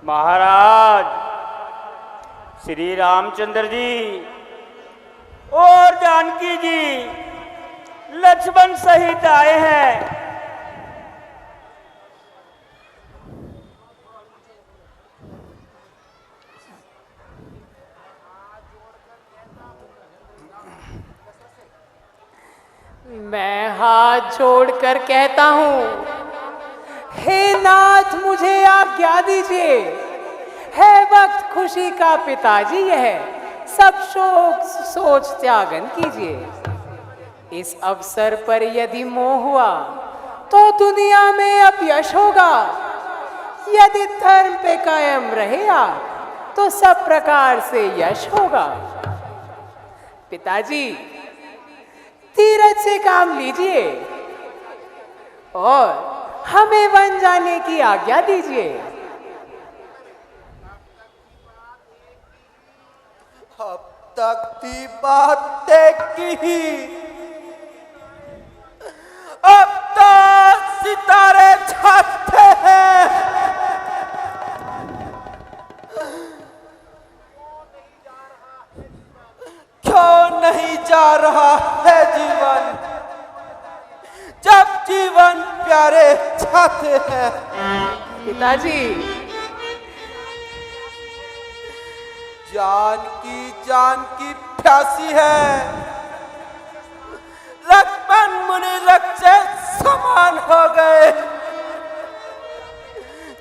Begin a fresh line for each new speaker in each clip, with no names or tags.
महाराज श्री रामचंद्र जी और जानकी जी लक्ष्मण सहित आए हैं।
मैं हाथ जोड़कर कहता हूँ, हे नाथ मुझे आज्ञा दीजिए। है वक्त खुशी का पिताजी यह, सब शोक सोच त्यागन कीजिए। इस अवसर पर यदि मोह हुआ तो दुनिया में अपयश होगा। यदि धर्म पे कायम रहे आप तो सब प्रकार से यश होगा। पिताजी धीरज से काम लीजिए और हमें वन जाने की आज्ञा दीजिए।
अब तक थी बातें की, अब तो सितारे छाते हैं। क्यों नहीं जा रहा है जीवन, जब जीवन प्यारे छाते हैं।
पिताजी
जान की प्यासी है। लक्ष्मण मुनि रक्त से समान हो गए।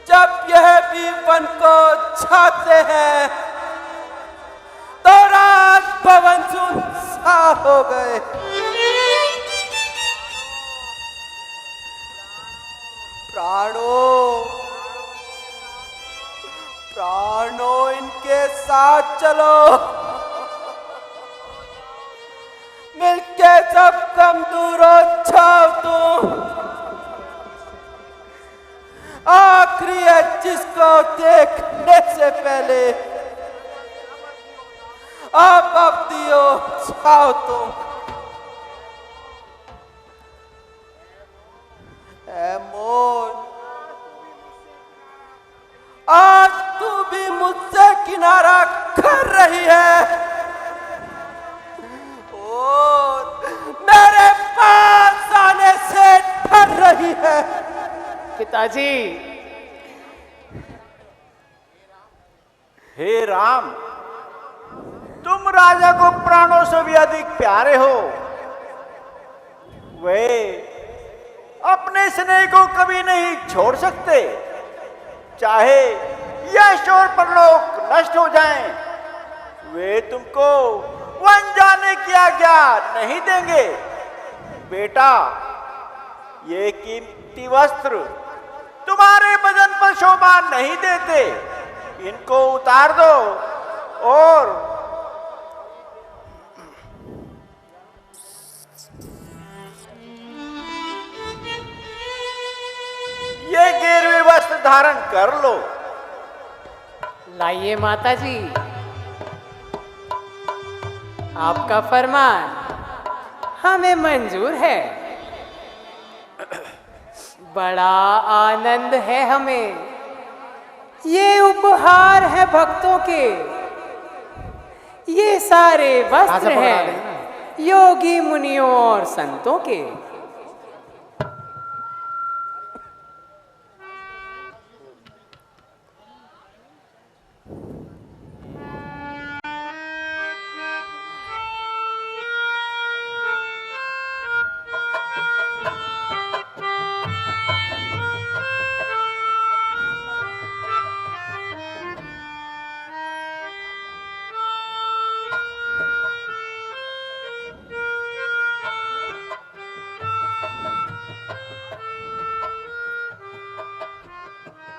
जब यह भी वन को छाते हैं तो राज भवन सुनसान हो गए। प्राणों इनके साथ चलो, मिलके सब कम दूर छाओ तुम। आखिरी है जिसको देखने से पहले आप अब दियो छाओ तुम। ऐ मोर, आज तू भी मुझसे किनारा कर रही है और मेरे पास आने से डर रही है।
पिताजी
हे राम, तुम राजा को प्राणों से भी अधिक प्यारे हो। वे अपने स्नेह को कभी नहीं छोड़ सकते, चाहे यश और परलोक नष्ट हो जाएं। वे तुमको वन जाने की आज्ञा नहीं देंगे। बेटा, ये कीमती वस्त्र तुम्हारे बदन पर शोभा नहीं देते, इनको उतार दो और ये गिरवे वस्त्र धारण कर लो।
लाइए माताजी, आपका फरमान हमें मंजूर है। बड़ा आनंद है हमें, ये उपहार है भक्तों के। ये सारे वस्त्र हैं योगी मुनियों और संतों के।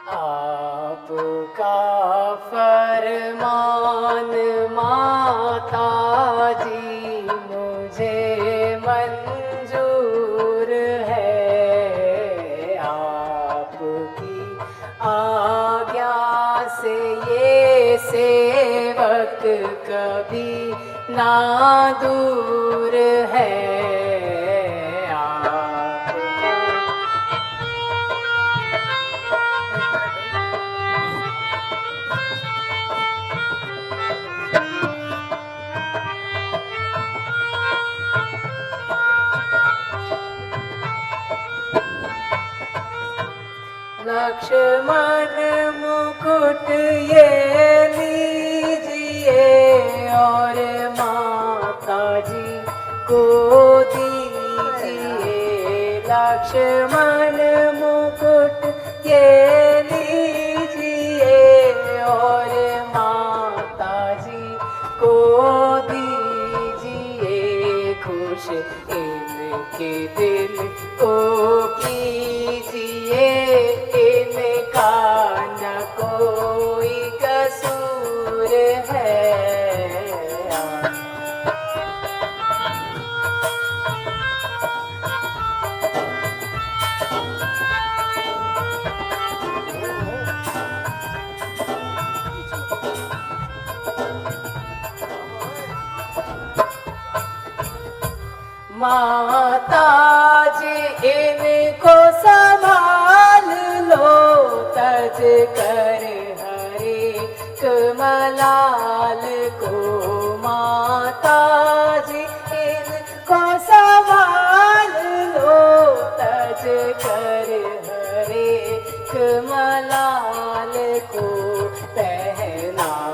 आपका फरमान माता जी मुझे मंजूर है। आपकी आज्ञा से ये सेवक कभी ना दूर है। लक्ष्मण मुकुट ये लीजिए और माता जी को दीजिए। लक्ष्मण मुकुट ये लीजिए और माता जी को दीजिए। खुश इनके दिल को कीजिए, इनका न कोई कसूर है। माता जी इनको संभाल लो, तज कर हरे कमलाल को। माता जी इनको संभाल लो, तज कर हरे कमलाल को। पहनाइए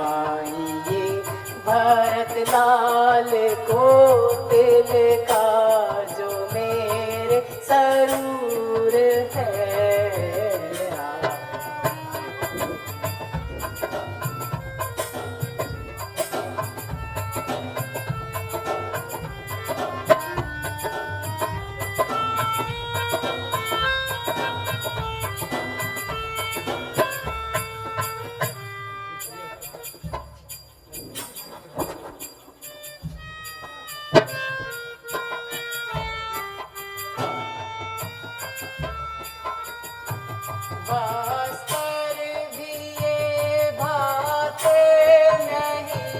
भरत लाल को दिल का जो मेरे सरूर है। वस्त्र भी ये भाते नहीं,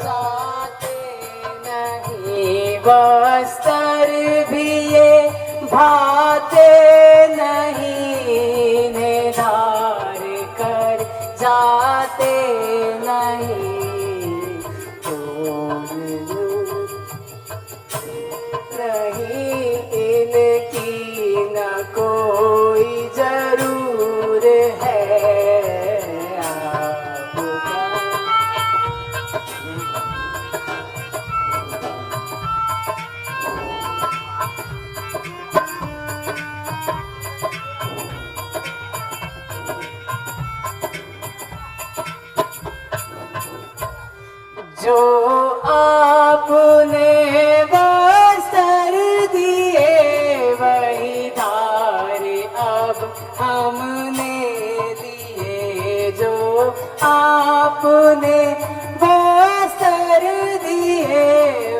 जाते नहीं। वस्त्र भी ये भाते नहीं, निधार कर जाते नहीं। नहीं इनकी न कोई जरूर है आपका। जो आपने वस्त्र दिए वही धार अब हमने दिए। जो आपने वस्त्र दिए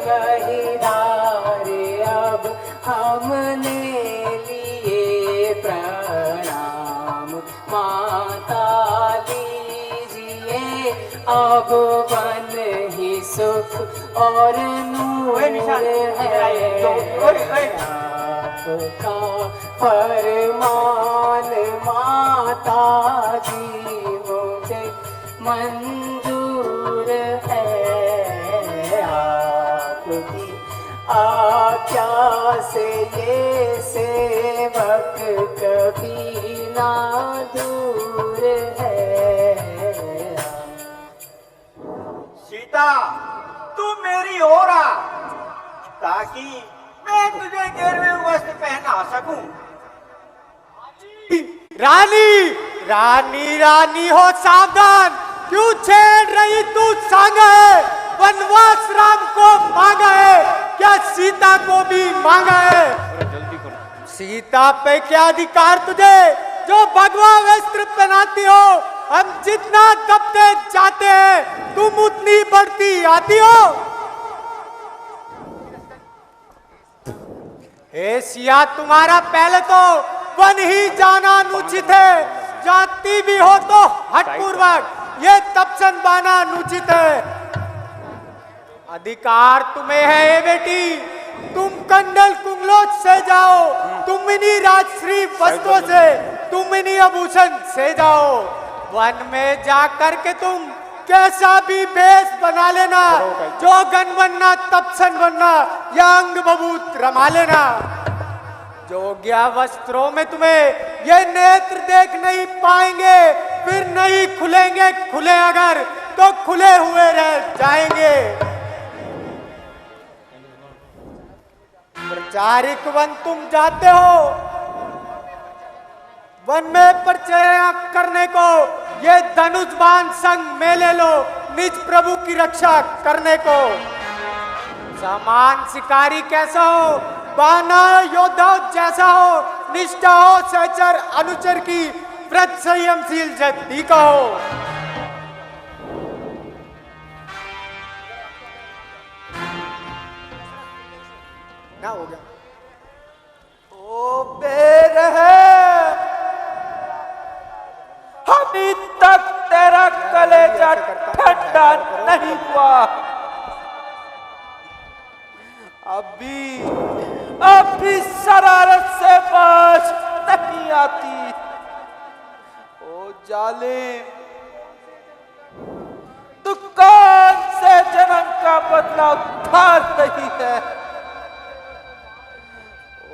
वही धार अब हमने लिए। प्रणाम माता लीजिए अब वन ही सुख और नूर है। आपका फरमान माता जी मुझे मंजूर है। आपकी आज्ञा से ये सेवक कभी ना दूर है।
सीता तू मेरी ओर आ, ताकि मैं तुझे गिरवे वस्त्र पहना सकूं।
रानी रानी रानी हो सावधान, क्यों छेड़ रही तू सांग है? वनवास राम को मांगा है, क्या सीता को भी मांगा है? सीता पे क्या अधिकार तुझे जो भगवा वस्त्र पहनाती हो? हम जितना दबते जाते हैं तुम उतनी बढ़ती आती हो। हे सिया, तुम्हारा पहले तो वन ही जाना अनुचित है, जाती भी हो तो हठपूर्वक ये तपसन बाना अनुचित है। अधिकार तुम्हें है ये बेटी, तुम कंडल कुंगलोच से जाओ, तुम इन्हीं राजश्री वस्त्रों से, तुम इन्हीं आभूषण से जाओ। वन में जा करके तुम कैसा भी भेष बना लेना, जोगन बनना, तपसन बनना या अंग बबूत रमा लेना। जोग्या वस्त्रों में तुम्हें ये नेत्र देख नहीं पाएंगे, फिर नहीं खुलेंगे, खुले अगर तो खुले हुए रह जाएंगे। प्रचारिक वन तुम जाते हो, वन में परिचर्या करने को, ये धनुष बाण संग में ले लो निज प्रभु की रक्षा करने को। समान शिकारी कैसा हो, बाना योद्धा जैसा हो, निष्ठा हो सहचर अनुचर की, व्रत संयमशील जति का हो। ना हो गया।
ओ बेर है, अभी तक तेरा कलेजा ठंडा नहीं हुआ। अभी शरारत से बाज नहीं आती। ओ जालिम, तू कौन से जन्म का बदला उठा रही है?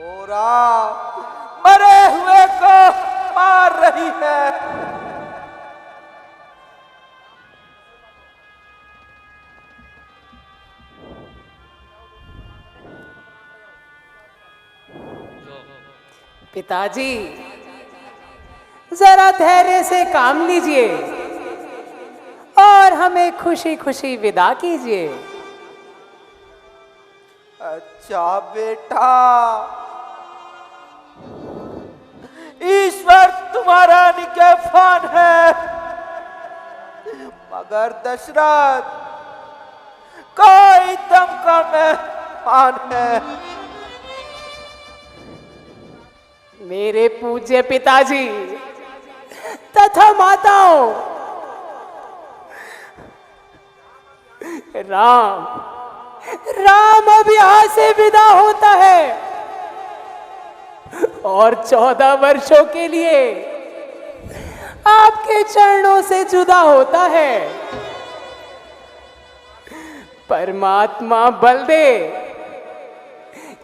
और मरे हुए को मार रही है।
पिताजी, जरा धैर्य से काम लीजिए और हमें खुशी खुशी विदा कीजिए।
अच्छा बेटा, ईश्वर तुम्हारा निगहबान है, मगर दशरथ कोई दम का मेहमान है।
मेरे पूज्य पिताजी तथा माताओं, राम अब यहां से विदा होता है और 14 वर्षों के लिए आपके चरणों से जुदा होता है। परमात्मा बल दे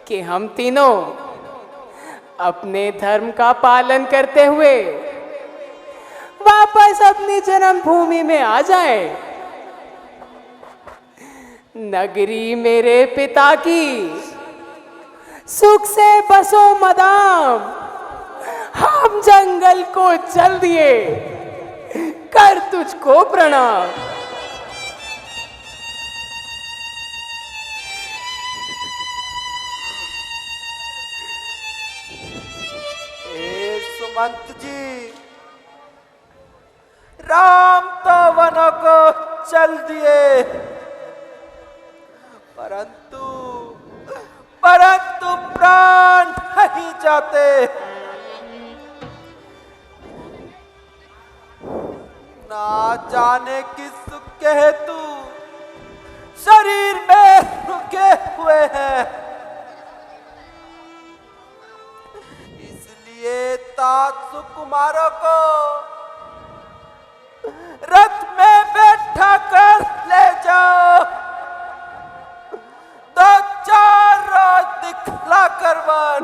कि हम तीनों अपने धर्म का पालन करते हुए वापस अपनी जन्मभूमि में आ जाए। नगरी मेरे पिता की सुख से बसो मदाम, हम जंगल को चल दिए, कर तुझको प्रणाम।
सुमंत जी, राम तो वनों को चल दिए, परंतु प्राण नहीं जाते। ना जाने किस सुख के हेतु शरीर में रुके हुए हैं। इसलिए तात सुकुमारों को रथ में बैठा कर ले जाओ, तो 4 रोज दिखला कर वन,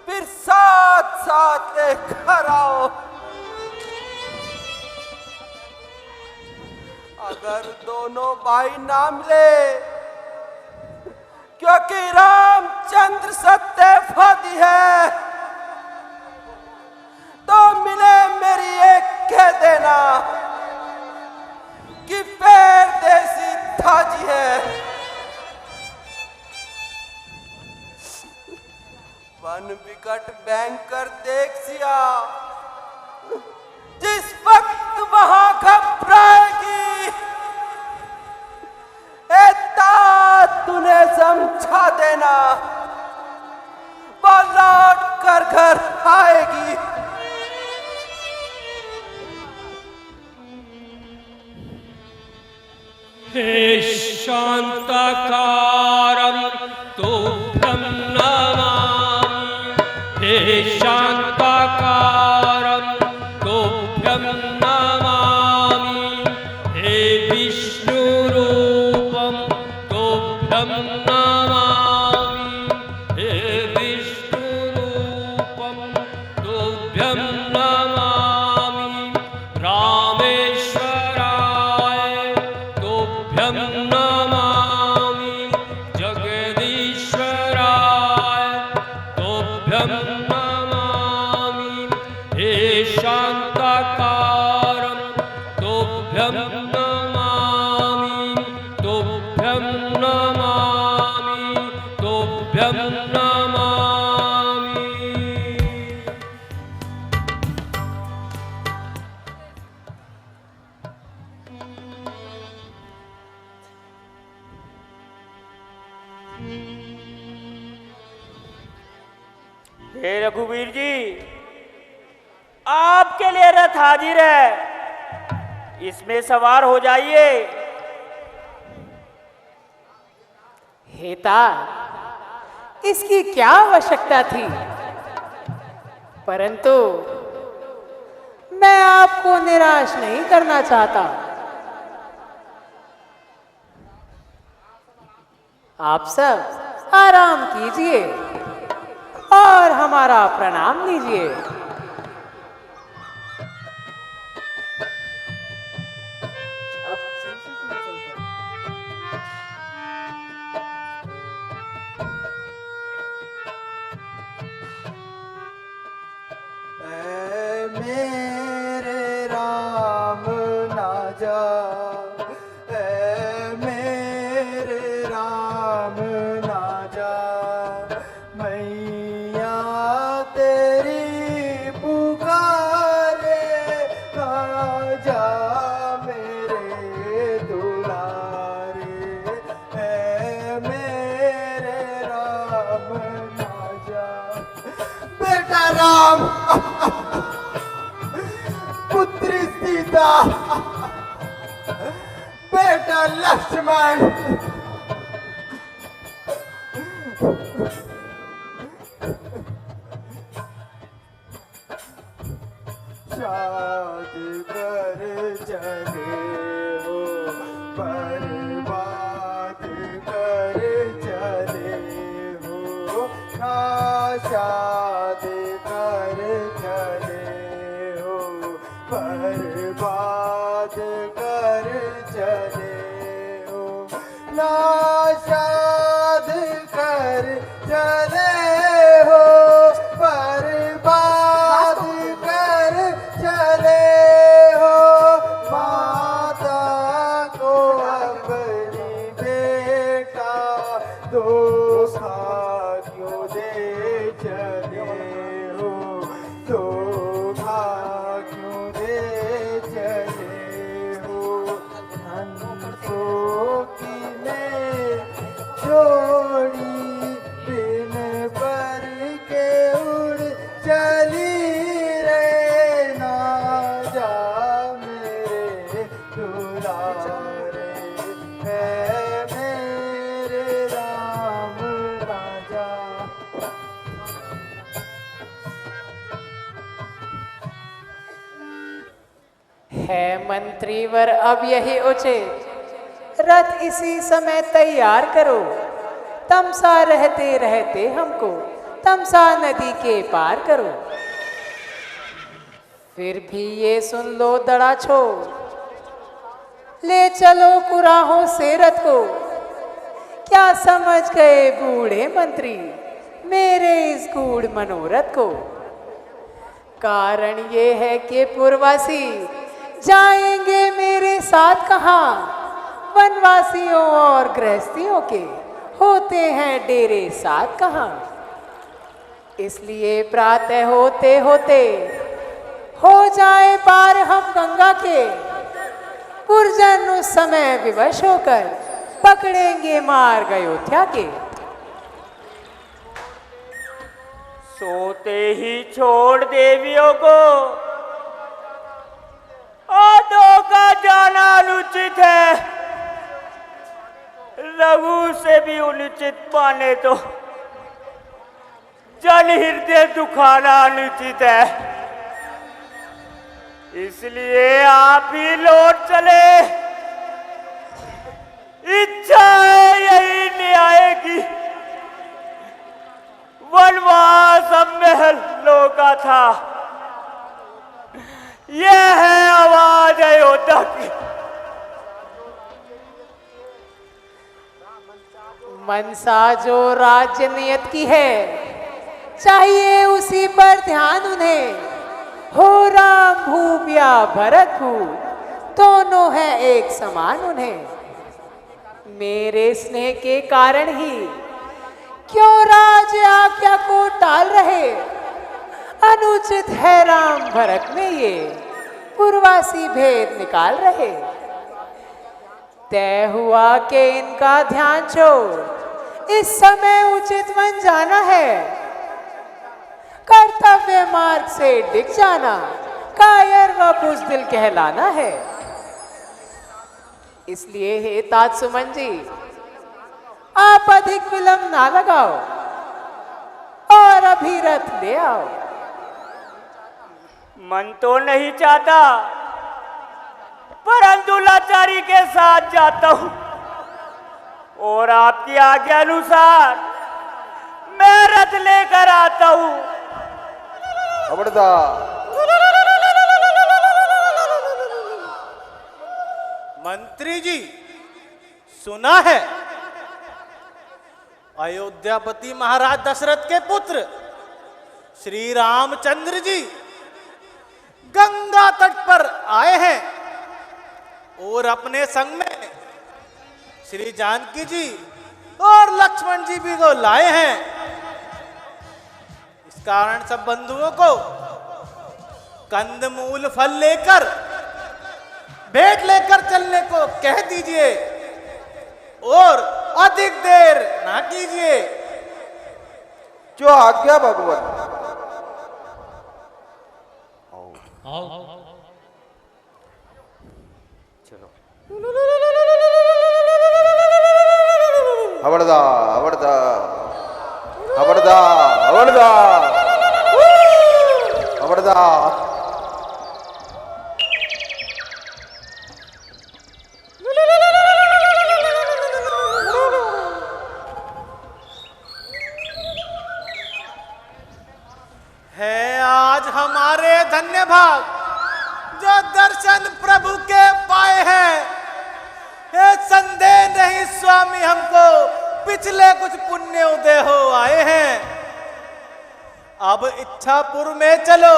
फिर साथ साथ लेकर आओ। अगर दोनों भाई ना मिले, क्योंकि रामचंद्र सत्यवादी है, तो मिले मेरी एक कह देना कि पैर देसी ताजी है। वन विकट बैंकर देख सिया, जिस वक्त वहां घबराएगी, तूने समझा देना, वो लौट कर घर आएगी।
हे शांताकारं तुभ्यं नमामि, हे शांताकारं तुभ्यं नमामि, हे विष्णुरूपं तुभ्यं नमामि, हे विष्णु
हे रघुवीर जी, आपके लिए रथ हाजिर है, इसमें सवार हो जाइए।
हेता, इसकी क्या आवश्यकता थी? परंतु मैं आपको निराश नहीं करना चाहता। आप सब आराम कीजिए और हमारा प्रणाम लीजिए।
मेरे राम ना जा, मेरे राम ना जा, मैया तेरी पुकारे ना जा, मेरे दुलारे मेरे राम ना जा। बेटा राम, पुत्री सीता, बेटा लक्ष्मण, शादी कर चले हो, बर्बाद कर चले हो, ना शादी कर चले हो, बर्बाद कर चले हो, ना शाद कर चले हो, बर्बाद कर चले हो, माता को अपनी बेटा धोखा क्यों दे चले हो, धोखा क्यों दे चले हो, हंसों की ने जोड़ी दिन भर के उड़ चली रे, ना जा मेरे दुलारे है मेरे राम राजा।
है मंत्रीवर अब यही उचित, रथ इसी समय तैयार करो, तमसा रहते रहते हमको तमसा नदी के पार करो। फिर भी ये सुन लो दड़ा छोड़, ले चलो कुराहों से रथ को। क्या समझ गए बूढ़े मंत्री मेरे इस गूढ़ मनोरथ को? कारण ये है कि पूर्ववासी जाएंगे मेरे साथ कहाँ, वनवासियों और गृहस्थियों के होते हैं डेरे साथ कहाँ। इसलिए प्रातः होते होते हो जाए पार हम गंगा के, पुरजन उस समय विवश होकर पकड़ेंगे मार्ग अयोध्या के।
सोते ही छोड़ देवियों को आदों का जाना अनुचित है, रघु से भी अनुचित माने तो जन हृदय दुखाना अनुचित है। इसलिए आप ही लौट चले, इच्छा है यही न्याय की। वनवास अब महलों का था, यह है आवाज अयोध्या की।
मनसा जो राज्य नियत की है, चाहिए उसी पर ध्यान उन्हें। हो राम भूप या भरत भूप, दोनों है एक समान उन्हें। मेरे स्नेह के कारण ही क्यों राज आज्ञा को टाल रहे, अनुचित है राम भरत में ये पूर्वासी भेद निकाल रहे। तय हुआ कि इनका ध्यान छोड़ इस समय उचित वन जाना है। कर्तव्य मार्ग से डिग जाना कायर व बुज़दिल कहलाना है। इसलिए हे तात सुमन जी, आप अधिक विलंब ना लगाओ और अभी रथ ले आओ।
मन तो नहीं चाहता, परंतु लाचारी के साथ जाता हूं और आपकी आज्ञा अनुसार मैं रथ लेकर आता हूं।
खबरदार।
मंत्री जी, सुना है अयोध्यापति महाराज दशरथ के पुत्र श्री रामचंद्र जी गंगा तट पर आए हैं और अपने संग में श्री जानकी जी और लक्ष्मण जी भी को लाए हैं। इस कारण सब बंधुओं को कंदमूल फल लेकर भेंट लेकर चलने को कह दीजिए और अधिक देर ना कीजिए।
जो आज्ञा भगवान।
आओ
खबरदार खबरदार खबरदार खबरदार खबरदार।
है आज हमारे धन्य भाग जो दर्शन प्रभु के पाए हैं। ये संदेह नहीं स्वामी, हमको पिछले कुछ पुण्य उदय हो आए हैं। अब इच्छापुर में चलो,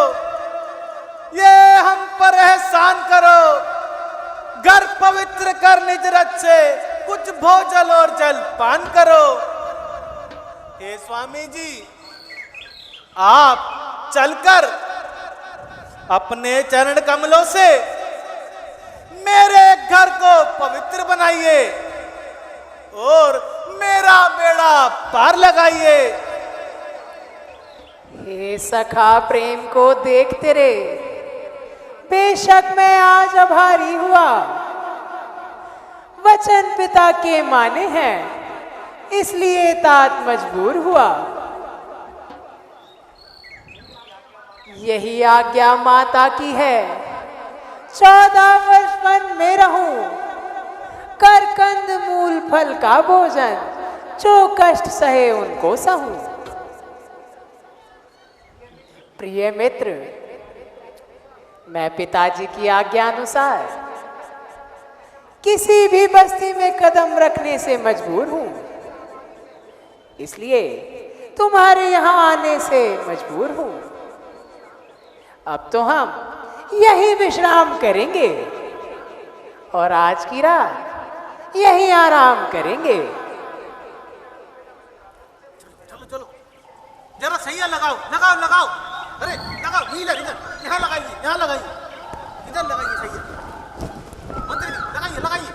ये हम पर एहसान करो। घर पवित्र कर निज रथ से कुछ भोजन और जल पान करो। हे स्वामी जी, आप चलकर अपने चरण कमलों से मेरे घर को पवित्र बनाइए और मेरा बेड़ा पार लगाइए।
हे सखा, प्रेम को देखते रे, बेशक मैं आज आभारी हुआ। वचन पिता के माने हैं, इसलिए तात मजबूर हुआ। यही आज्ञा माता की है, 14 वर्ष वन में रहूं, कर कंद मूल फल का भोजन, जो कष्ट सहे उनको सहूं। प्रिय मित्र, मैं पिताजी की आज्ञा अनुसार किसी भी बस्ती में कदम रखने से मजबूर हूं, इसलिए तुम्हारे यहां आने से मजबूर हूं। अब तो हम यही विश्राम करेंगे और आज की रात यही आराम करेंगे।
चलो चलो, जरा सैया लगाओ लगाओ लगाओ। अरे लगाओ, इधर इधर, यहाँ लगाइए, यहाँ लगाइए, इधर लगाइए सैया। मंत्री जी लगाइए लगाइए।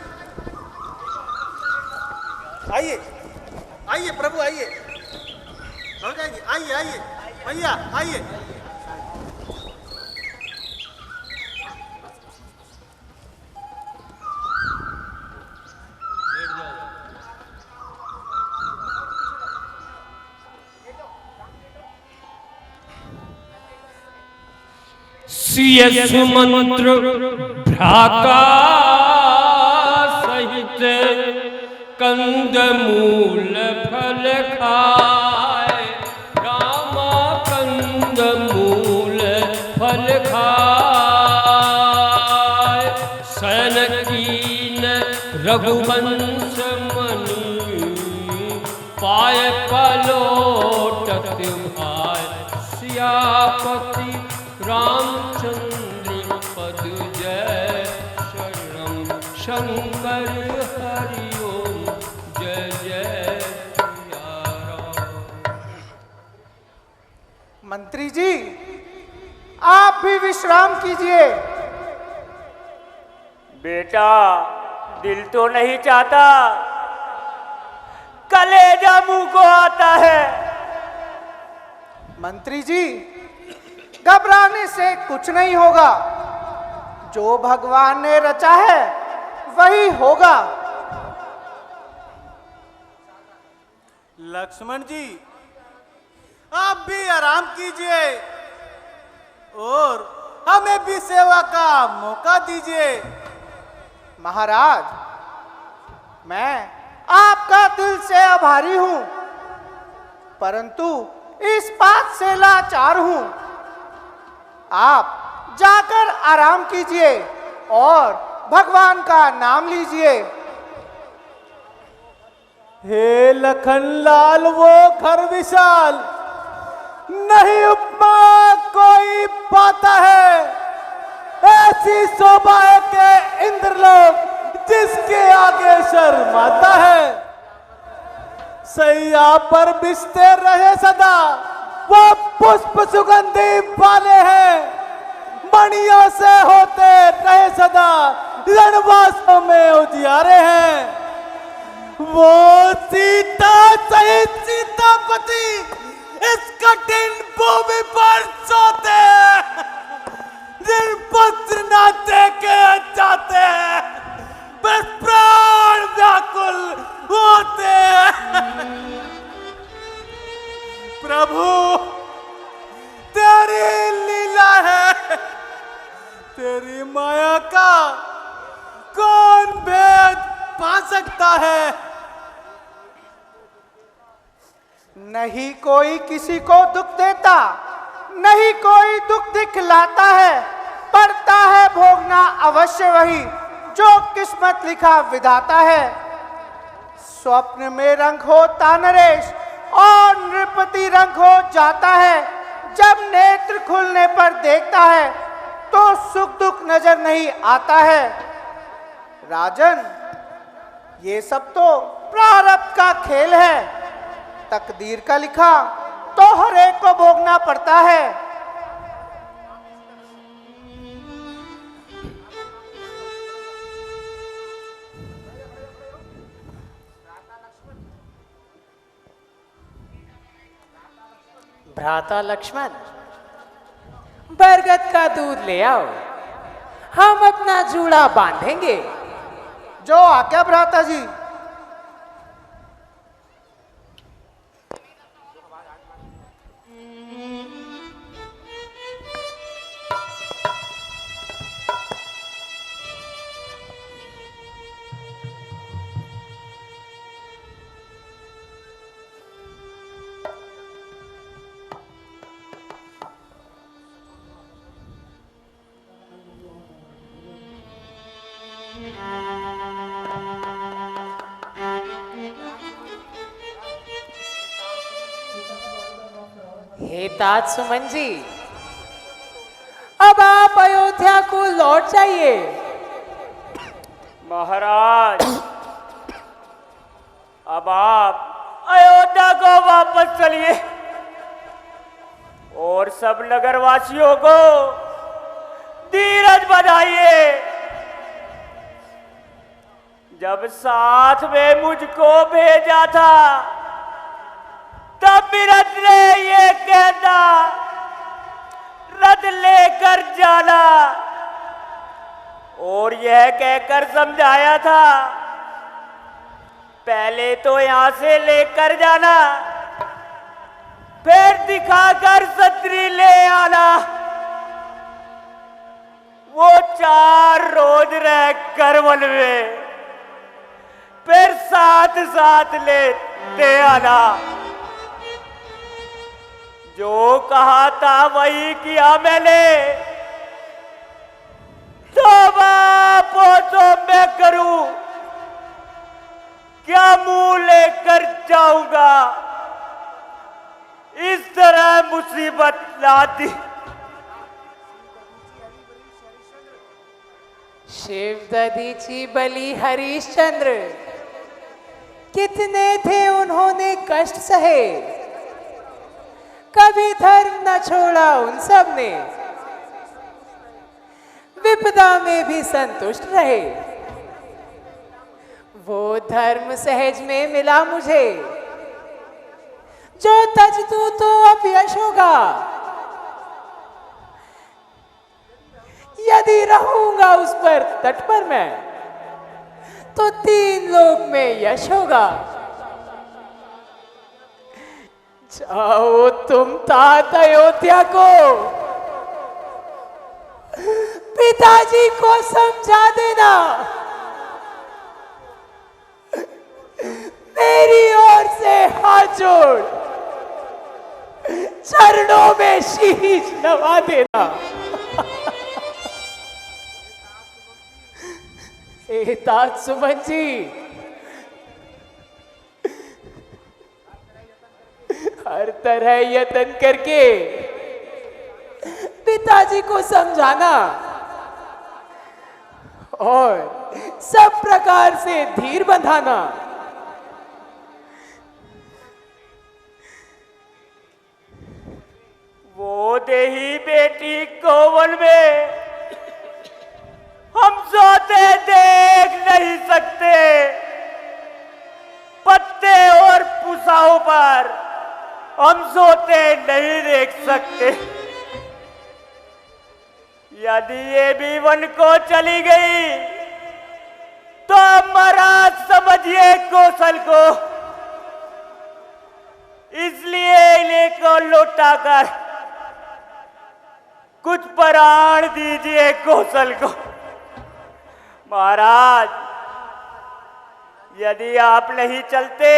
आइए आइए प्रभु आइए, हो जाएगी। आइए आइए भैया आइए।
सिय सुमंत्र भ्राता सहित कंद मूल फल खाए, रामा कंद मूल फल खाए। सन कीन रघुवंश मणि, पाय पलोटत भाई। सियापति रामचंद्र पद जय, शरणम शंकर हरि ओम, जय जय सिया राम।
मंत्री जी, आप भी विश्राम कीजिए।
बेटा, दिल तो नहीं चाहता, कलेजा मुंह को आता है।
मंत्री जी, घबराने से कुछ नहीं होगा। जो भगवान ने रचा है वही होगा।
लक्ष्मण जी, आप भी आराम कीजिए और हमें भी सेवा का मौका दीजिए।
महाराज, मैं आपका दिल से आभारी हूं, परंतु इस बात से लाचार हूं। आप जाकर आराम कीजिए और भगवान का नाम लीजिए।
हे लखनलाल, वो घर विशाल नहीं उपमा कोई पाता है। ऐसी शोभा है कि इंद्रलोक जिसके आगे शर्माता है। सैया पर बिस्ते रहे सदा, वो पुष्प सुगंधि वाले हैं। मणियों से होते रहे सदा, रणवासों में उजियारे हैं। वो सीता सहित सीतापति इस कठिन भूमि पर सोते हैं। जिन पुत्र नाते के जाते हैं, बस प्राण व्याकुल होते हैं। प्रभु, तेरी लीला है, तेरी माया का कौन भेद पा सकता है।
नहीं कोई किसी को दुख देता, नहीं कोई दुख दिखलाता है। पड़ता है भोगना अवश्य वही जो किस्मत लिखा विधाता है। स्वप्न में रंग होता नरेश और नृपति रंग हो जाता है। जब नेत्र खुलने पर देखता है तो सुख दुख नजर नहीं आता है। राजन, ये सब तो प्रारब्ध का खेल है। तकदीर का लिखा तो हर एक को भोगना पड़ता है।
भ्राता लक्ष्मण, बरगद का दूध ले आओ, हम अपना जूड़ा बांधेंगे।
जो आज्ञा भ्राता जी।
हे तात सुमन जी, अब आप अयोध्या को लौट जाइए।
महाराज, अब आप अयोध्या को वापस चलिए और सब नगरवासियों को धीरज बधाइए। जब साथ में मुझको भेजा था तब भी रथ ने ये कहना, रथ लेकर जाना, और यह कहकर समझाया था पहले तो यहां से लेकर जाना, फिर दिखाकर छतरी ले आना। वो 4 रोज रह कर वन में, फिर साथ साथ लेते आना। जो कहा था वही किया मैंने, तो बाप तो मैं करूं, क्या मुंह लेकर जाऊंगा। इस तरह मुसीबत लाती।
शिव दधीची बलि हरिश्चंद्र, कितने थे उन्होंने कष्ट सहे, कभी धर्म न छोड़ा उन सब ने, विपदा में भी संतुष्ट रहे। वो धर्म सहज में मिला मुझे, जो तज दूं तो अपयश होगा, यदि रहूंगा उस पर तट पर मैं तो 3 लोक में यश होगा। जाओ तुम तात अयोध्या को पिताजी को समझा देना, मेरी ओर से हाथ जोड़ चरणों में शीश नवा देना। हे तात सुमन जी, हर तरह यत्न करके पिताजी को समझाना और सब प्रकार से धीर बंधाना।
वो देही बेटी कोवन में हम सोते देख नहीं सकते, पत्ते और पुसाओं पर हम सोते नहीं देख सकते। यदि ये भी वन को चली गई तो महाराज समझिए कौशल को, इसलिए इन्हें को लौटाकर कुछ प्राण दीजिए कौशल को। महाराज, यदि आप नहीं चलते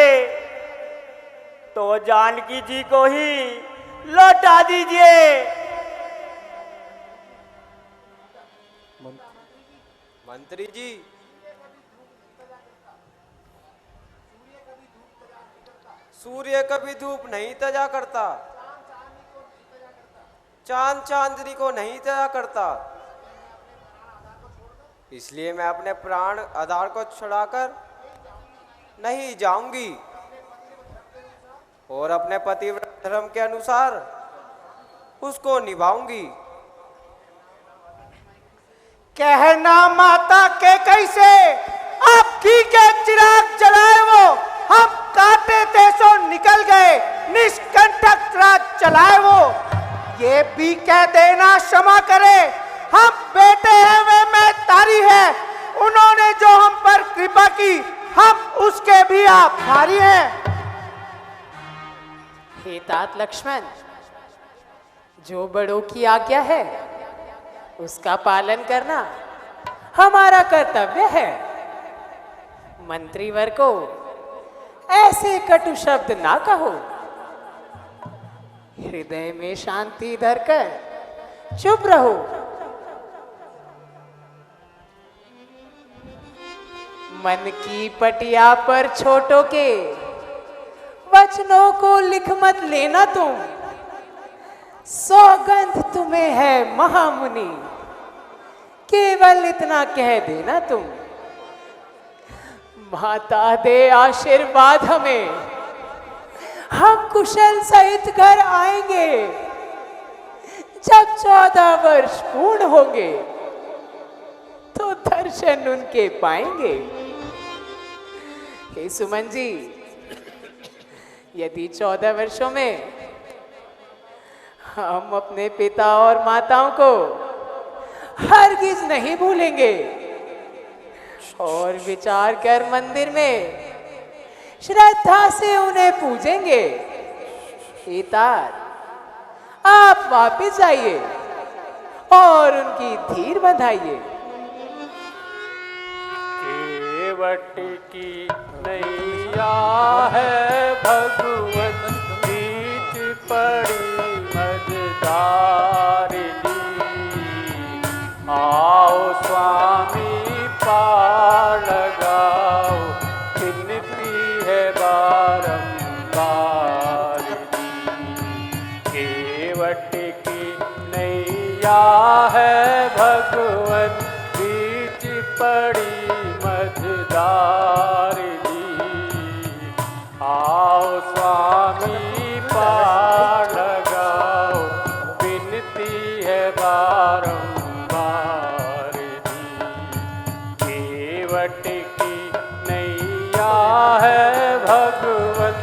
तो जानकी जी को ही लौटा दीजिए।
मंत्री जी, सूर्य कभी धूप नहीं तजा करता, चांद चांदनी को नहीं तजा करता, इसलिए मैं अपने प्राण आधार को छुड़ाकर नहीं जाऊंगी और अपने पतिव्रत धर्म के अनुसार उसको निभाऊंगी।
कहना माता के कैसे आप घी के चिराग जलाए वो, हम काटे थे सो निकल गए, निष्कंटक राज चलाए वो। ये भी कह देना क्षमा करे, हम बेटे हैं वे मैं तारी है, उन्होंने जो हम पर कृपा की हम उसके भी आभारी हैं।
हे तात लक्ष्मण, जो बड़ों की आज्ञा है उसका पालन करना हमारा कर्तव्य है। मंत्रीवर को ऐसे कटु शब्द ना कहो, हृदय में शांति धरकर चुप रहो। मन की पटिया पर छोटों के वचनों को लिख मत लेना तुम, सौगंध तुम्हें है महामुनि, केवल इतना कह देना तुम। माता दे आशीर्वाद हमें, हम कुशल सहित घर आएंगे, जब 14 वर्ष पूर्ण होंगे तो दर्शन उनके पाएंगे। हे सुमन जी, यदि 14 वर्षों में हम अपने पिता और माताओं को हरगिज नहीं भूलेंगे और विचार कर मंदिर में श्रद्धा से उन्हें पूजेंगे, तात आप वापिस जाइए और उनकी धीर बंधाइए।
केवट की नैया है भगवत, बीच पड़ी मझधारिणी, आओ स्वामी पार लगाओ, विनती है बारंबार। केवट की नैया है भगवत, बीच पड़ी मझधारिणी, आओ स्वामी पार लगाओ, विनती है बारंबार। केवट की नैया है भगवत।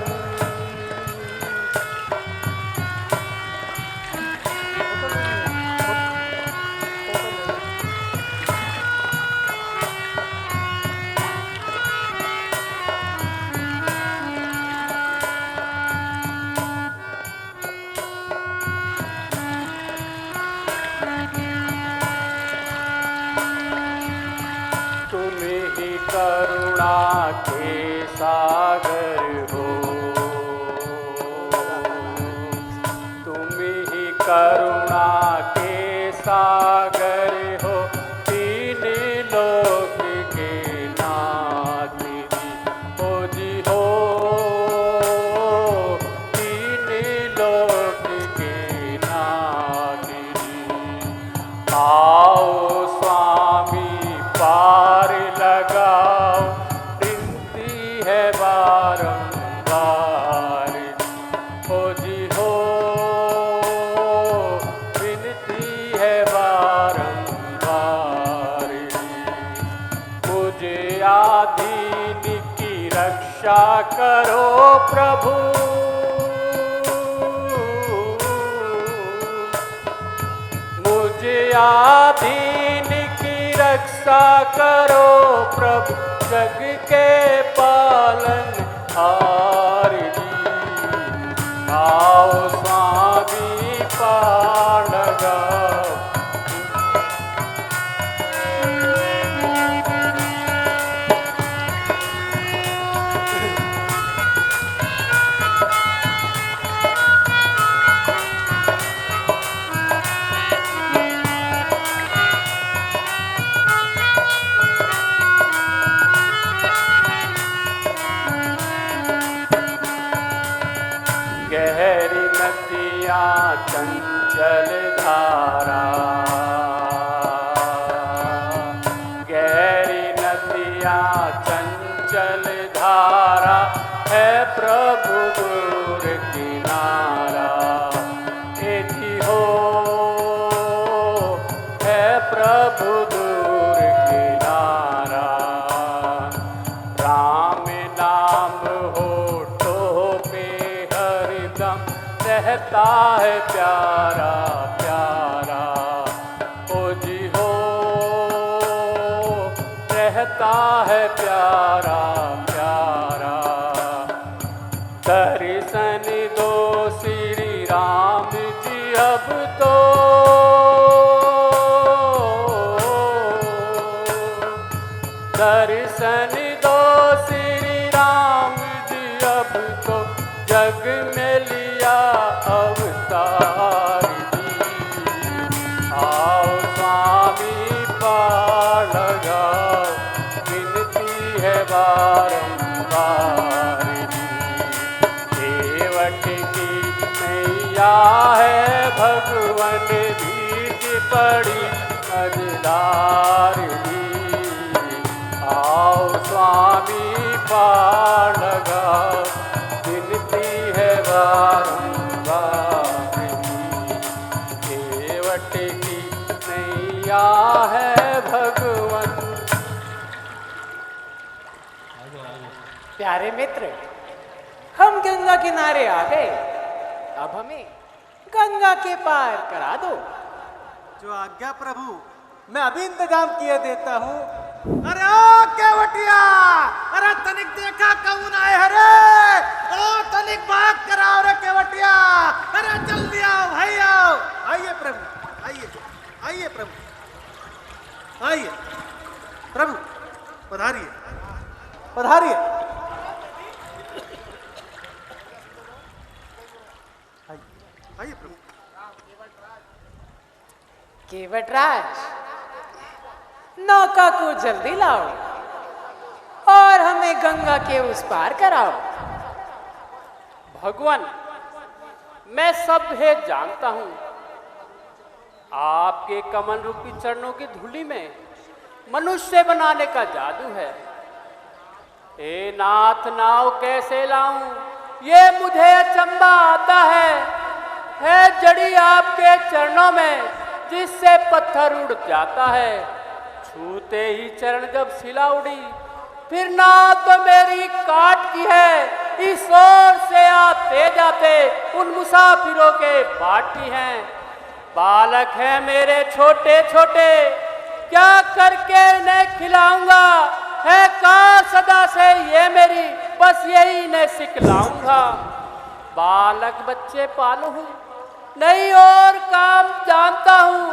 के सागर हो, तुम ही करुणा के सागर हो, तीन लोक के नाथ हो जी हो, तीन लोक के नाथ जी। आओ स्वामी पार लगाओ, विनती है बारंबार हो जी हो, विनती है बारंबार। मुझे आधीन की रक्षा करो प्रभु, मुझे आधीन की रक्षा करो प्रभु, जग के पालन हार जी। आओ स्वामी पार लगाओ, गहरी नदियाँ चंचल धारा, गहरी नदियाँ चंचल धारा, है प्रभु दूर किनारा एथी हो, है प्रभु दूर किनारा। राम नाम होठों पे हरदम रहता है प्यारा प्यारा ओ जी हो, रहता है प्यारा प्यारा। दर्शन दो श्री राम जी अब तो, दर्शन दो श्री राम जी अब तो, जग में लिया अवतार जी। आओ स्वामी पार लगाओ, विनती है बारंबार जी। केवट की नैया है भगवन बीच पड़ी मझधार जी। आओ स्वामी पार लगाओ, विनती है बारंबार जी। केवट की नैया है भगवन। प्यारे मित्र, हम गंगा किनारे आ गए, अब हमें गंगा के पार करा दो।
जो आज्ञा प्रभु, मैं अभी इंतजाम किए देता हूँ। अरे ओ केवटिया, अरे तनिक देखा कौन आए हरे, ओ तनिक बात कराओ रे केवटिया, अरे जल्दी आओ भाई आओ। आइए प्रभु, आइए आइए प्रभु, आइए प्रभु, पधारिए पधारिए। आइए प्रभु।
केवटराज, नौका को जल्दी लाओ और हमें गंगा के उस पार कराओ।
भगवान, मैं सब है जानता हूं, आपके कमल रूपी चरणों की धूलि में मनुष्य बनाने का जादू है। हे नाथ, नाव कैसे लाऊं, ये मुझे अचंबा आता है जड़ी आपके चरणों में, जिससे पत्थर उड़ जाता है। छूते ही चरण जब सिला उड़ी, फिर ना तो मेरी काट की है, इस ओर से आते जाते उन मुसाफिरों के बाटी हैं। बालक हैं मेरे छोटे छोटे, क्या करके इन्हें खिलाऊंगा, है कार सदा से ये मेरी, बस यही इन्हें सिखलाऊंगा। बालक बच्चे पालू हूँ, नहीं और काम जानता हूँ,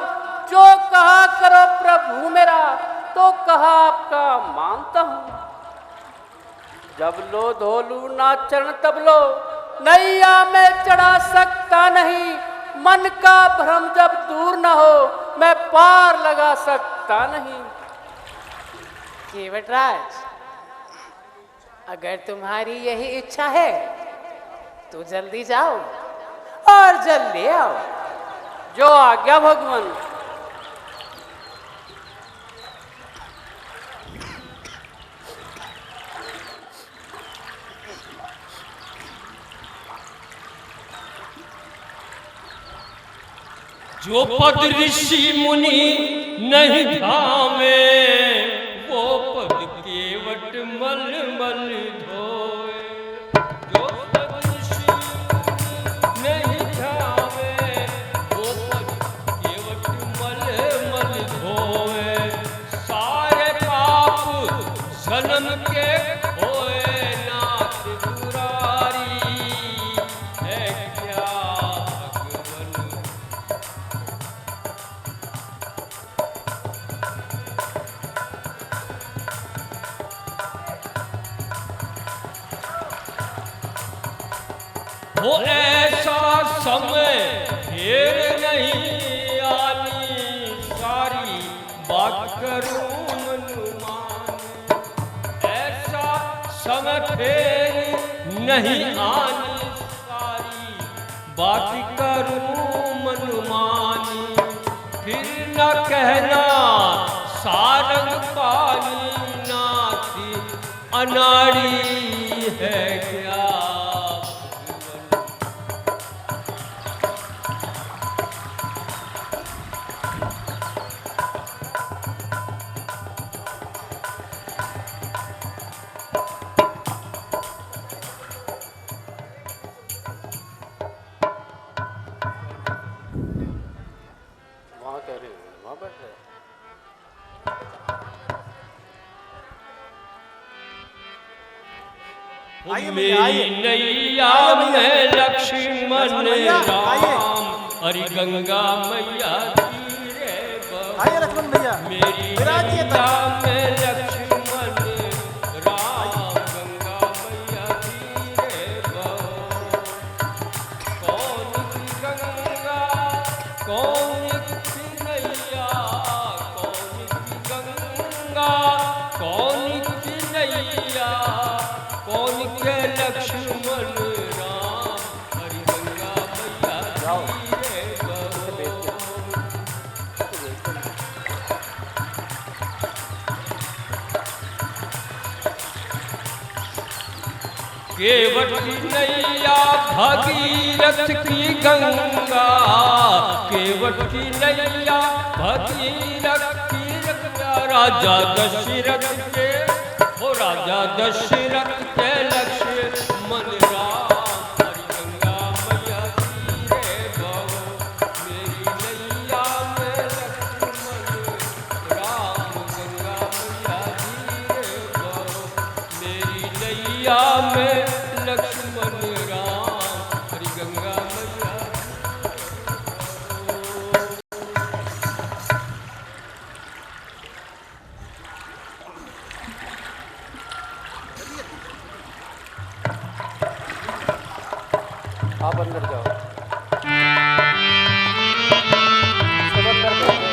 जो कहा करो प्रभु मेरा, तो कहा आपका मानता हूँ। जब लो धोलू ना चरण तब लो, नैया में चढ़ा सकता नहीं। मन का भ्रम जब दूर न हो, मैं पार लगा सकता नहीं।
केवटराज, अगर तुम्हारी यही इच्छा है तो जल्दी जाओ और जल ले आओ।
जो आज्ञा भगवान।
जो पद ऋषि मुनि नहीं धामे, वो पद केवट मल मल धोए। जो पद ऋषि मुनि नहीं धामे, वो पद केवट मल मल धोए। सारे पाप जन्म के होए, नाथ दुरारी है क्या भगवन। वो ऐसा समय फिर नहीं आनी, सारी बात करूं मनुमान। ऐसा समय फिर नहीं आनी, सारी बात करूं मनमानी। फिर न कहना सारंग पानी, नाथी अनाड़ी है क्या।
वहाँ कह रहे हैं, वहाँ बैठ रहे।
मेरी नैया में लक्ष्मण राम, हरि गंगा मैया तीरे बहो।
आइए लक्ष्मण भैया,
मेरी
विराजिए तब।
नैया में लक्ष्मण राम, गंगा मैया तीरे बहो। कौन की गंगा कौन की नैया, कौन की गंगा कौन की नैया, कौन के लक्ष्मण राम, हरि गंगा मैया तीरे बहो। केवट की नैया भगीरथ की गंगा, केवट की नैया भगीरथ की गंगा। राजा दशरथ के, हो राजा दशरथ के लक्ष्मण राम, हरि गंगा मैया तीरे बहो। मेरी नैया में लक्ष्मण राम, गंगा मैया तीरे बहो। मेरी नैया में लक्ष्मण राम, हरि गंगा मैया।
आप अंदर जाओ। सब अंदर बैठो।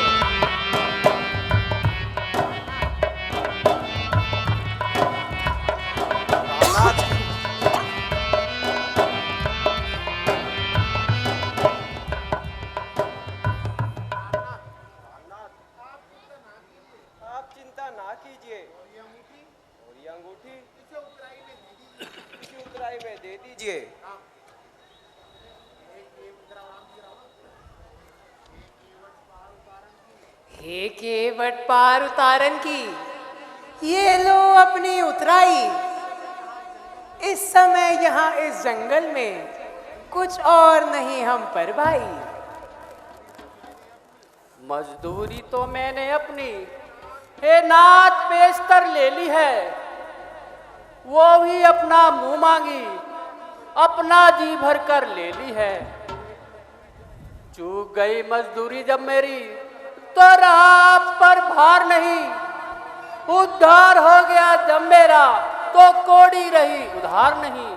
आप चिंता ना कीजिए। और ये अंगूठी इसी उतराई में दे दीजिए।
हे केवट पार उतारन की, ये लो अपनी उतराई। इस समय यहाँ इस जंगल में कुछ और नहीं हम पर भाई।
मजदूरी तो मैंने अपनी हे नाथ पेशतर ले ली है, वो भी अपना मुंह मांगी, अपना जी भर कर ले ली है। चूक गई मजदूरी जब मेरी, तो रहा आप पर भार नहीं। उद्धार हो गया जब मेरा, तो कोड़ी रही उधार नहीं।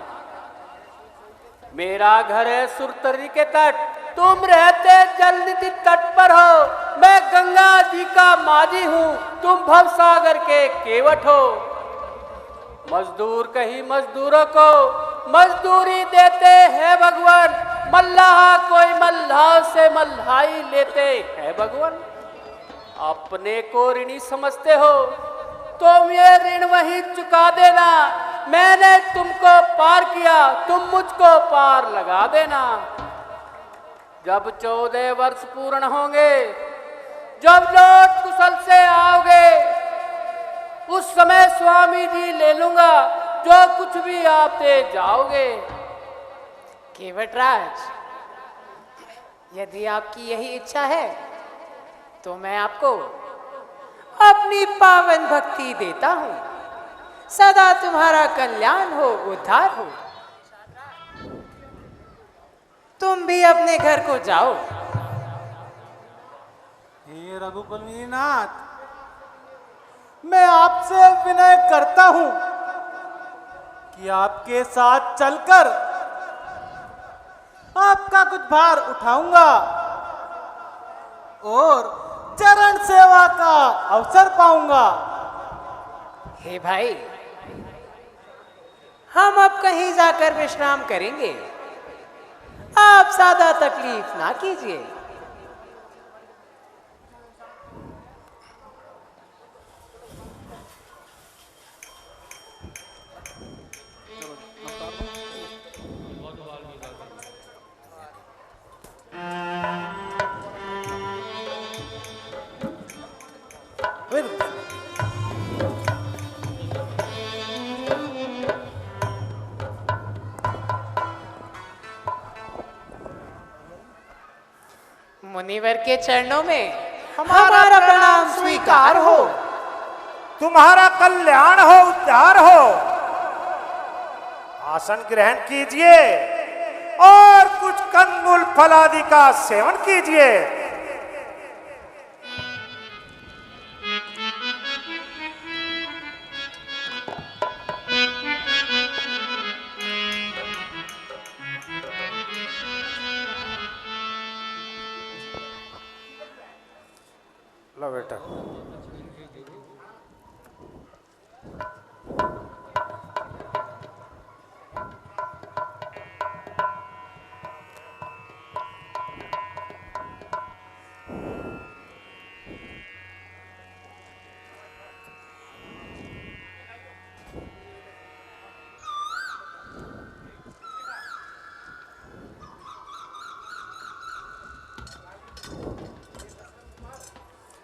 मेरा घर है सुरतरी के तट, तुम रहते जलनिधि तट पर हो। मैं गंगा जी का माझी हूँ, तुम भवसागर के केवट हो। मजदूर कहीं मजदूरों को मजदूरी देते हैं भगवान, मल्लाह कोई मल्लाह से मल्हाई लेते हैं भगवान। अपने को ऋणी समझते हो, तुम ये ऋण वहीं चुका देना। मैंने तुमको पार किया, तुम मुझको पार लगा देना। जब 14 वर्ष पूर्ण होंगे, जब लौट कुशल से आओगे, उस समय स्वामी जी ले लूंगा जो कुछ भी आप दे जाओगे।
केवटराज, यदि आपकी यही इच्छा है तो मैं आपको अपनी पावन भक्ति देता हूं। सदा तुम्हारा कल्याण हो, उद्धार हो। तुम भी अपने घर को जाओ।
हे रघुकुल नाथ, मैं आपसे विनय करता हूं कि आपके साथ चलकर आपका कुछ भार उठाऊंगा और चरण सेवा का अवसर पाऊंगा।
हे भाई, हम अब कहीं जाकर विश्राम करेंगे। आप ज्यादा तकलीफ ना कीजिए। मुनिवर के चरणों में हमारा प्रणाम स्वीकार हो।
तुम्हारा कल्याण हो, उद्धार हो। आसन ग्रहण कीजिए और कुछ कंदमूल फलादि का सेवन कीजिए। लो बेटा।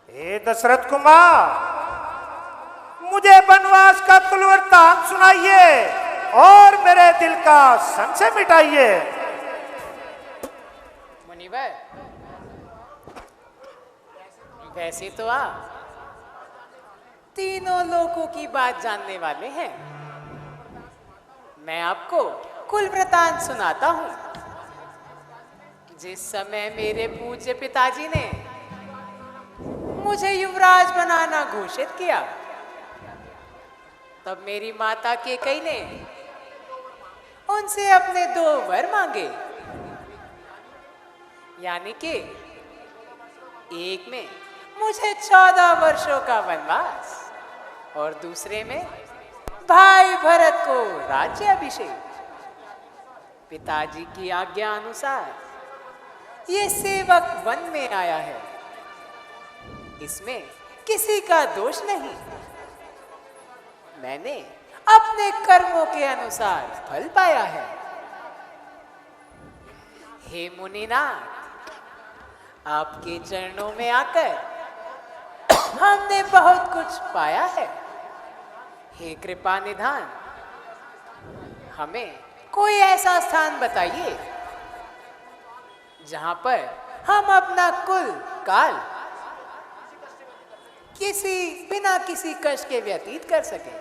हे दशरथ कुमार, मुझे वनवास का कुल वृत्तांत सुनाइए और मेरे दिल का संशय मिटाइए।
मुनिवर, वैसे तो आप तीनों लोगों की बात जानने वाले हैं। मैं आपको कुल वृत्तांत सुनाता हूं। जिस समय मेरे पूज्य पिताजी ने मुझे युवराज बनाना घोषित किया, तब मेरी माता कैकेयी ने उनसे अपने 2 वर मांगे। यानी कि एक में मुझे 14 वर्षों का वनवास और दूसरे में भाई भरत को राज्याभिषेक। पिताजी की आज्ञा अनुसार ये सेवक वन में आया है। इसमें किसी का दोष नहीं। मैंने अपने कर्मों के अनुसार फल पाया है। हे मुनिनाथ, आपके चरणों में आकर हमने बहुत कुछ पाया है। हे कृपा निधान, हमें कोई ऐसा स्थान बताइए जहां पर हम अपना कुल काल बिना किसी कष्ट के व्यतीत कर सकें।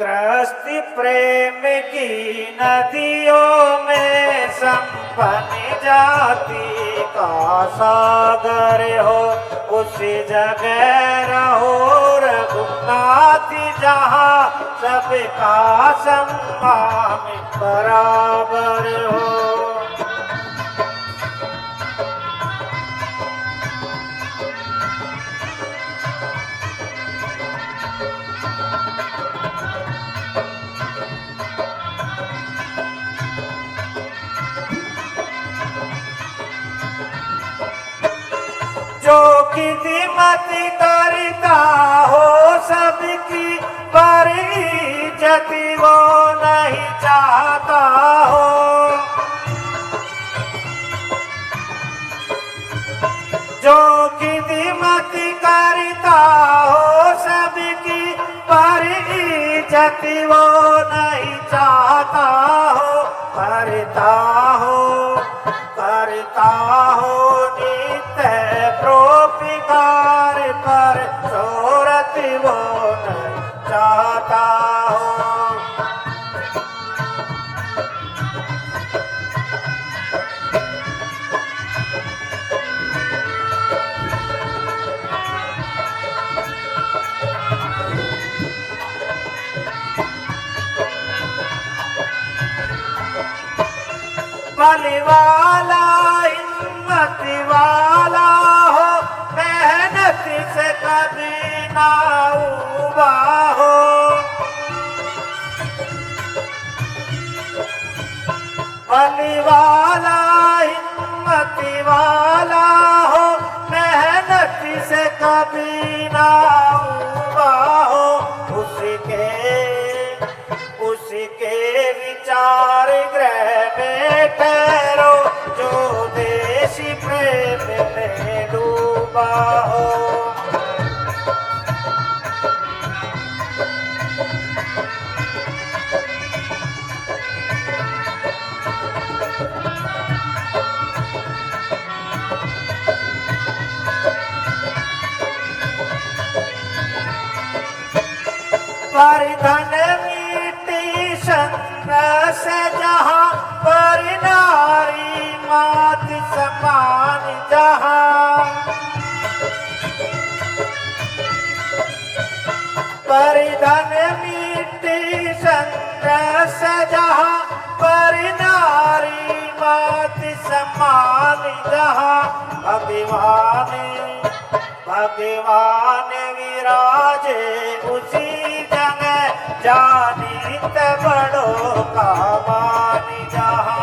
त्रस्ती प्रेम की नदियों में संपन जाति का सागर हो, उसी जगह रहो रघुनाथ जहाँ सबका सम्मान बराबर हो। जो खिदमत करता हो सबकी पर इज्जत वो नहीं चाहता हो। जो खिदमत करता हो सबकी पर इज्जत वो नहीं चाहता हो। करता हो नित्य प्रोपकार पर शोहरत वो नहीं चाहता हो। बल वाला हिम्मत वाला हो, मेहनत से कभी ना उबा हो। बल वाला हिम्मत वाला हो, मेहनत से कभी ना उबा हो। उसके विचार ग्रह में ठहरो, जो देशी प्रेम में डूबा हो। पर धन मिट्टी संग से जहाँ, पर नारी मात समान जहाँ। पर धन मिट्टी संग से जहाँ, पर नारी मात समान जहाँ। भगवान विराजे उसी जगह, जानी त बड़ों का मान जहाँ।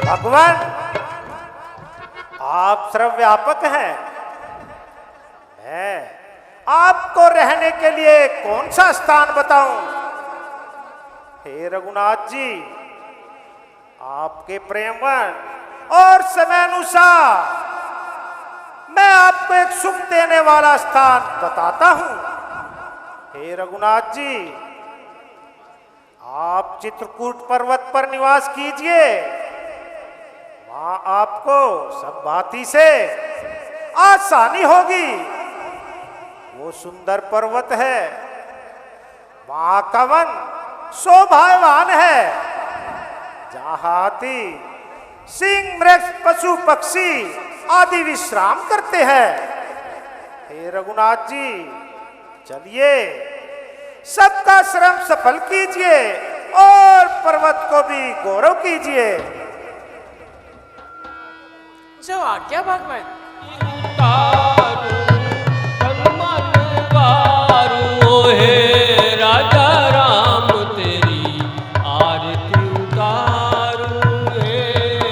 भगवान आप सर्वव्यापक हैं। आपको रहने के लिए कौन सा स्थान बताऊं? हे रघुनाथ जी, आपके प्रेमवन और समय अनुसार मैं आपको एक सुख देने वाला स्थान बताता हूं। हे रघुनाथ जी, आप चित्रकूट पर्वत पर निवास कीजिए। वहां आपको सब भांति से आसानी होगी। वो सुंदर पर्वत है, वहां का वन शोभावान है, जहां हाथी, सिंह, मृग, पशु, पक्षी आदि विश्राम करते हैं। हे रघुनाथ जी, चलिए सबका श्रम सफल कीजिए और पर्वत को भी गौरव कीजिए।
जो आज्ञा भगवान।
हे राजा राम तेरी आरती उतारूं, हे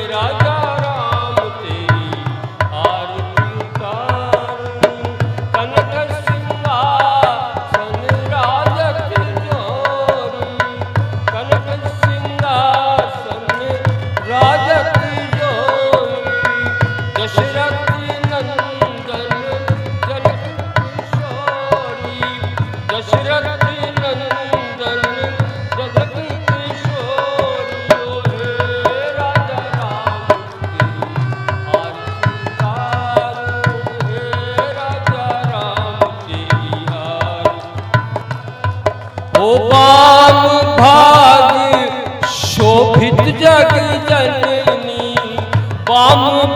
राजा राम तेरी आरती उतारूं। कनक सिंहासन राजक जोरूं, कनक सिंहासन राजक जोरूं। दशरथ नंदन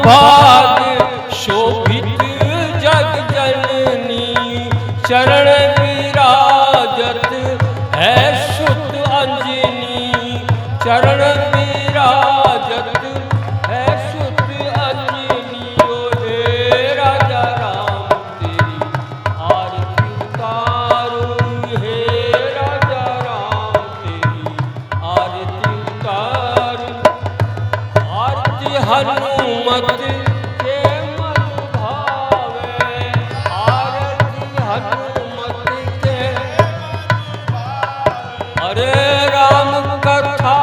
भाग शोभित जग जननी चरण विराजत है सुत अंजनी चरण विराजत है सुत अंजनी ओ हे राजा राम तेरी आरती उतारूं हे राजा राम तेरी आरती उतारूं आरती हनुमत के मन भावे आरती हनुमत के अरे राम कथा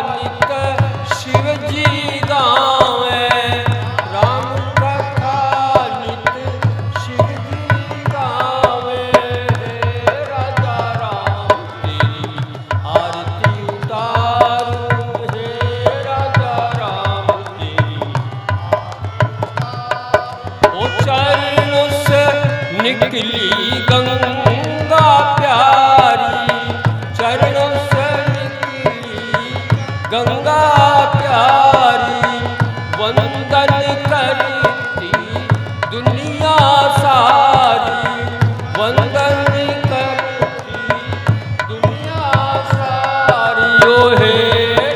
नित शिव जी गावे राम कथा नित शिव जी गावे हे राजा राम तेरी आरती उतारूं हे राजा राम तेरी ओ चरणों से निकली गंगा प्यारी चरणों से निकली गंगा प्यारी वंदन करती दुनिया सारी वंदन करती दुनिया सारी ओ हे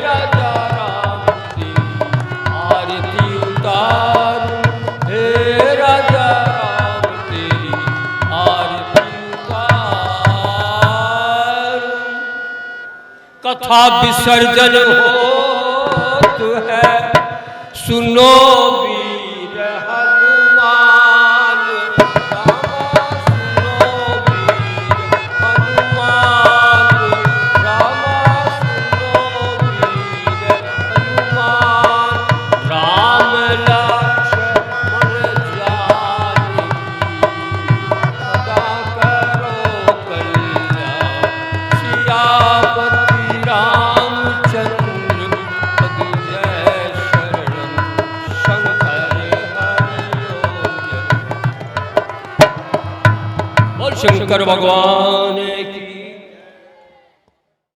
राजा राम तेरी आरती उतारूं हे राजा राम तेरी आरती उतारूं कथा विसर्जन होत है सुनो वीर हनुमान रामा सुनो वीर हनुमान रामा सुनो वीर हनुमान राम लक्ष्मण जानकी सदा करो कल्याण सियापति रामचंद्र पद जय शरण शंकर हरिओम बोल शंकर भगवान